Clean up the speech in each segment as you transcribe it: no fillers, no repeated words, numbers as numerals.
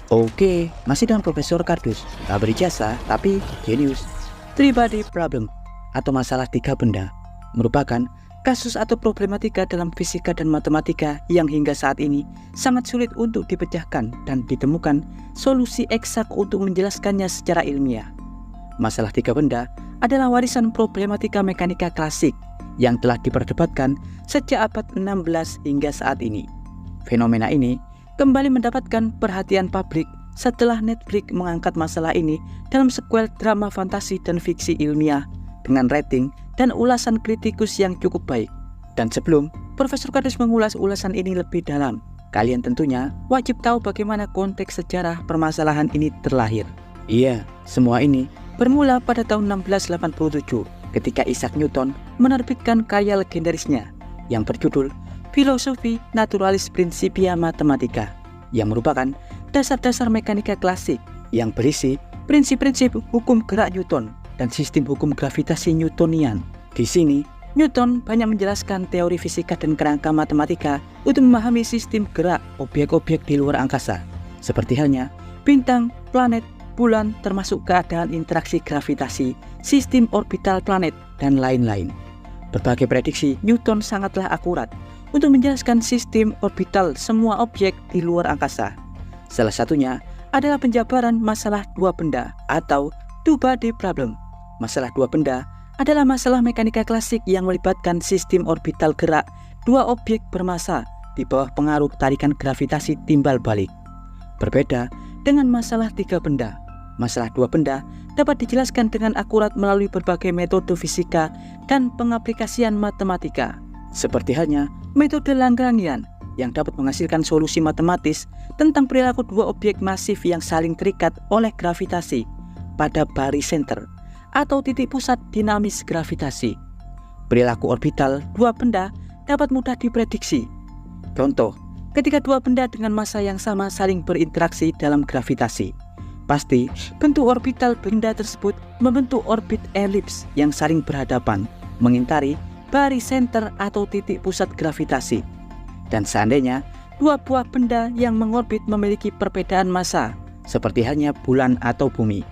Oke, masih dengan Profesor Kardus. Gak berjasa, tapi jenius. Three-body problem atau masalah tiga benda merupakan kasus atau problematika dalam fisika dan matematika yang hingga saat ini sangat sulit untuk dipecahkan dan ditemukan solusi eksak untuk menjelaskannya secara ilmiah. Masalah tiga benda adalah warisan problematika mekanika klasik yang telah diperdebatkan sejak abad 16 hingga saat ini. Fenomena ini kembali mendapatkan perhatian publik setelah Netflix mengangkat masalah ini dalam sequel drama fantasi dan fiksi ilmiah dengan rating dan ulasan kritikus yang cukup baik. Dan sebelum Profesor Kardus mengulas ulasan ini lebih dalam, kalian tentunya wajib tahu bagaimana konteks sejarah permasalahan ini terlahir. Iya, semua ini bermula pada tahun 1687 ketika Isaac Newton menerbitkan karya legendarisnya yang berjudul Filosofi Naturalis Principia Mathematica, yang merupakan dasar-dasar mekanika klasik yang berisi prinsip-prinsip hukum gerak Newton dan sistem hukum gravitasi Newtonian. Di sini, Newton banyak menjelaskan teori fisika dan kerangka matematika untuk memahami sistem gerak objek-objek di luar angkasa, seperti halnya bintang, planet, bulan, termasuk keadaan interaksi gravitasi, sistem orbital planet, dan lain-lain. Berbagai prediksi Newton sangatlah akurat untuk menjelaskan sistem orbital semua objek di luar angkasa. Salah satunya adalah penjabaran masalah dua benda atau two-body problem. Masalah dua benda adalah masalah mekanika klasik yang melibatkan sistem orbital gerak dua objek bermassa di bawah pengaruh tarikan gravitasi timbal balik. Berbeda dengan masalah tiga benda, masalah dua benda dapat dijelaskan dengan akurat melalui berbagai metode fisika dan pengaplikasian matematika, seperti halnya metode Lagrangian yang dapat menghasilkan solusi matematis tentang perilaku dua objek masif yang saling terikat oleh gravitasi pada barycenter atau titik pusat dinamis gravitasi. Perilaku orbital dua benda dapat mudah diprediksi. Contoh, ketika dua benda dengan massa yang sama saling berinteraksi dalam gravitasi, pasti bentuk orbital benda tersebut membentuk orbit elips yang saling berhadapan, mengitari barycenter atau titik pusat gravitasi. Dan seandainya dua buah benda yang mengorbit memiliki perbedaan massa, seperti halnya bulan atau bumi,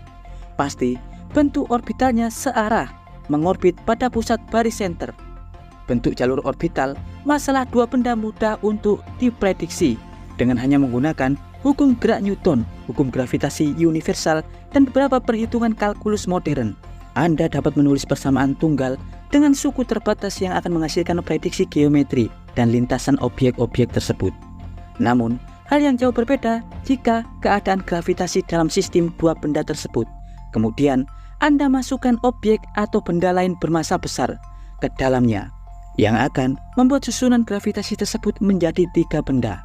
pasti bentuk orbitalnya searah, mengorbit pada pusat barycenter. Bentuk jalur orbital masalah dua benda mudah untuk diprediksi dengan hanya menggunakan hukum gerak Newton, hukum gravitasi universal, dan beberapa perhitungan kalkulus modern. Anda dapat menulis persamaan tunggal dengan suku terbatas yang akan menghasilkan prediksi geometri dan lintasan objek-objek tersebut. Namun, hal yang jauh berbeda jika keadaan gravitasi dalam sistem dua benda tersebut kemudian Anda masukkan objek atau benda lain bermassa besar ke dalamnya, yang akan membuat susunan gravitasi tersebut menjadi tiga benda.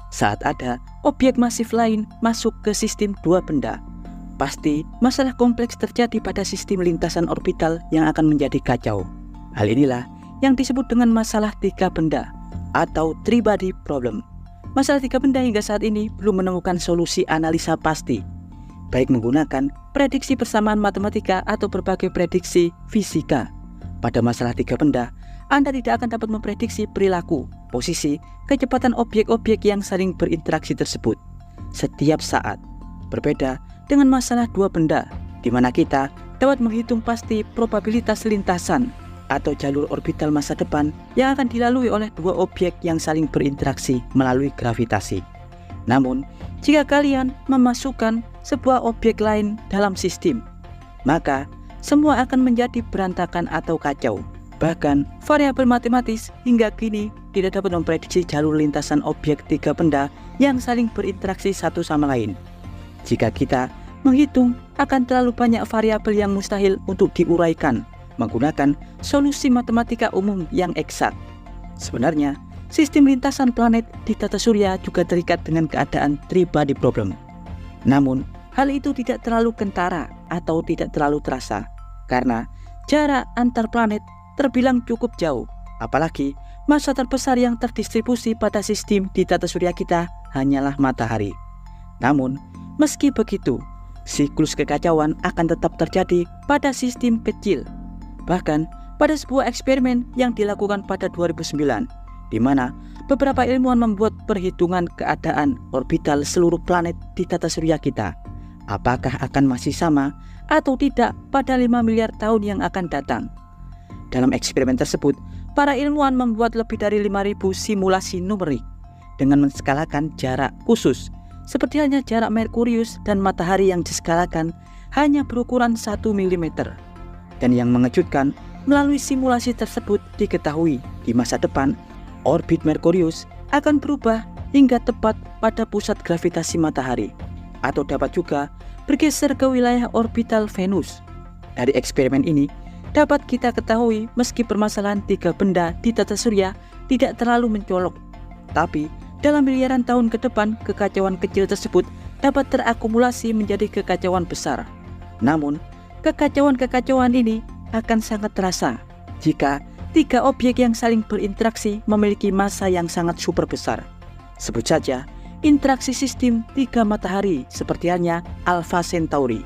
Saat ada objek masif lain masuk ke sistem dua benda, pasti masalah kompleks terjadi pada sistem lintasan orbital yang akan menjadi kacau. Hal inilah yang disebut dengan masalah tiga benda atau three-body problem. Masalah tiga benda hingga saat ini belum menemukan solusi analisa pasti, baik menggunakan prediksi persamaan matematika atau berbagai prediksi fisika. Pada masalah tiga benda, Anda tidak akan dapat memprediksi perilaku, posisi, kecepatan objek-objek yang saling berinteraksi tersebut setiap saat. Berbeda dengan masalah dua benda, di mana kita dapat menghitung pasti probabilitas lintasan atau jalur orbital masa depan yang akan dilalui oleh dua objek yang saling berinteraksi melalui gravitasi. Namun, jika kalian memasukkan sebuah objek lain dalam sistem, maka semua akan menjadi berantakan atau kacau. Bahkan, variabel matematis hingga kini tidak dapat memprediksi jalur lintasan objek tiga benda yang saling berinteraksi satu sama lain. Jika kita menghitung, akan terlalu banyak variabel yang mustahil untuk diuraikan menggunakan solusi matematika umum yang eksak. Sebenarnya, sistem lintasan planet di tata surya juga terikat dengan keadaan three-body problem. Namun, hal itu tidak terlalu kentara atau tidak terlalu terasa, karena jarak antar planet terbilang cukup jauh. Apalagi, massa terbesar yang terdistribusi pada sistem di tata surya kita hanyalah matahari. Namun, meski begitu, siklus kekacauan akan tetap terjadi pada sistem kecil. Bahkan, pada sebuah eksperimen yang dilakukan pada 2009, di mana beberapa ilmuwan membuat perhitungan keadaan orbital seluruh planet di tata surya kita. Apakah akan masih sama atau tidak pada 5 miliar tahun yang akan datang? Dalam eksperimen tersebut, para ilmuwan membuat lebih dari 5.000 simulasi numerik dengan menskalakan jarak khusus, seperti halnya jarak Merkurius dan matahari yang diskalakan hanya berukuran 1 mm. Dan yang mengejutkan, melalui simulasi tersebut diketahui di masa depan orbit Merkurius akan berubah hingga tepat pada pusat gravitasi matahari, atau dapat juga bergeser ke wilayah orbital Venus. Dari eksperimen ini dapat kita ketahui meski permasalahan 3 benda di tata surya tidak terlalu mencolok, tapi dalam miliaran tahun ke depan kekacauan kecil tersebut dapat terakumulasi menjadi kekacauan besar. Namun kekacauan ini akan sangat terasa jika 3 objek yang saling berinteraksi memiliki massa yang sangat super besar. Sebut saja interaksi sistem 3 matahari seperti halnya Alpha Centauri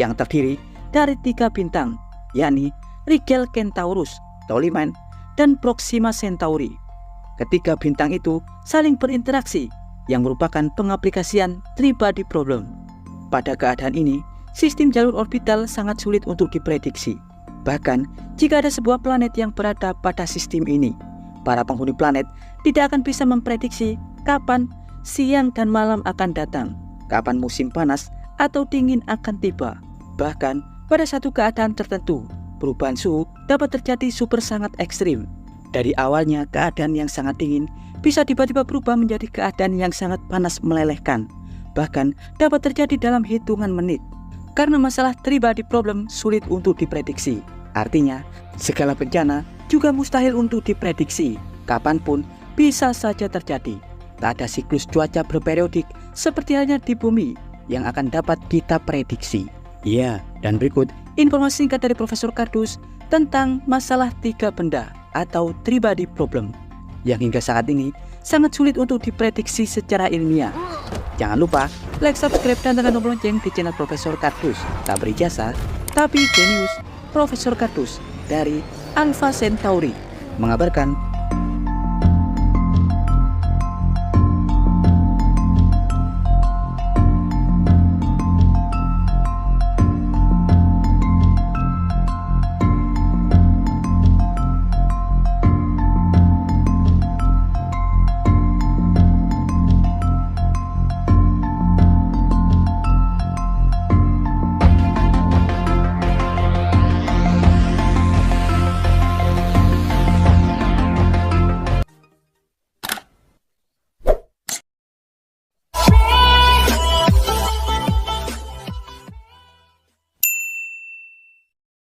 yang terdiri dari 3 bintang, yakni Rigel Kentaurus, Toliman, dan Proxima Centauri. Ketiga bintang itu saling berinteraksi yang merupakan pengaplikasian three-body problem. Pada keadaan ini, sistem jalur orbital sangat sulit untuk diprediksi. Bahkan jika ada sebuah planet yang berada pada sistem ini, para penghuni planet tidak akan bisa memprediksi kapan siang dan malam akan datang, kapan musim panas atau dingin akan tiba. Bahkan pada satu keadaan tertentu, perubahan suhu dapat terjadi super sangat ekstrim. Dari awalnya keadaan yang sangat dingin bisa tiba-tiba berubah menjadi keadaan yang sangat panas melelehkan. Bahkan dapat terjadi dalam hitungan menit. Karena masalah three-body problem sulit untuk diprediksi. Artinya, segala bencana juga mustahil untuk diprediksi. Kapanpun bisa saja terjadi. Tak ada siklus cuaca berperiodik seperti halnya di bumi yang akan dapat kita prediksi. Ya, dan berikut informasi singkat dari Profesor Kardus tentang masalah 3 benda atau three-body problem yang hingga saat ini sangat sulit untuk diprediksi secara ilmiah. Jangan lupa like, subscribe, dan tekan tombol lonceng di channel Profesor Kardus. Tak berijasa, tapi jenius. Profesor Kardus dari Alpha Centauri mengabarkan